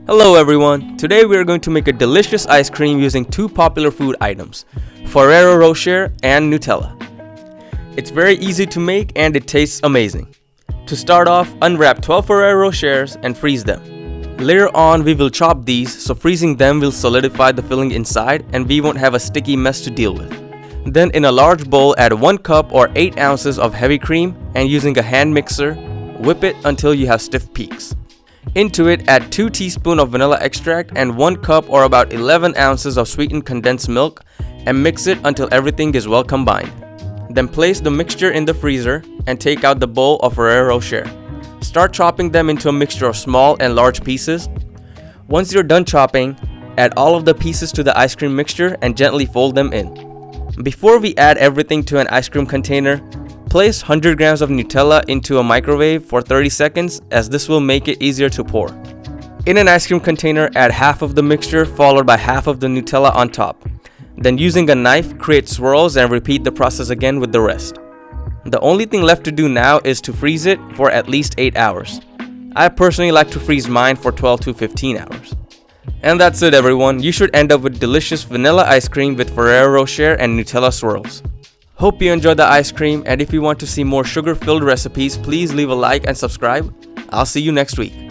Hello everyone, today we are going to make a delicious ice cream using two popular food items, Ferrero Rocher and Nutella. It's very easy to make and it tastes amazing. To start off, unwrap 12 Ferrero Rochers and freeze them. Later on we will chop these, so freezing them will solidify the filling inside and we won't have a sticky mess to deal with. Then in a large bowl add 1 cup or 8 ounces of heavy cream and using a hand mixer, whip it until you have stiff peaks. Into it, add 2 teaspoons of vanilla extract and 1 cup or about 11 ounces of sweetened condensed milk and mix it until everything is well combined. Then place the mixture in the freezer and take out the bowl of Ferrero Rocher. Start chopping them into a mixture of small and large pieces. Once you're done chopping, add all of the pieces to the ice cream mixture and gently fold them in. Before we add everything to an ice cream container, place 100 grams of Nutella into a microwave for 30 seconds as this will make it easier to pour. In an ice cream container, add half of the mixture followed by half of the Nutella on top. Then using a knife, create swirls and repeat the process again with the rest. The only thing left to do now is to freeze it for at least 8 hours. I personally like to freeze mine for 12 to 15 hours. And that's it everyone, you should end up with delicious vanilla ice cream with Ferrero Rocher and Nutella swirls. Hope you enjoyed the ice cream, and if you want to see more sugar-filled recipes, please leave a like and subscribe. I'll see you next week.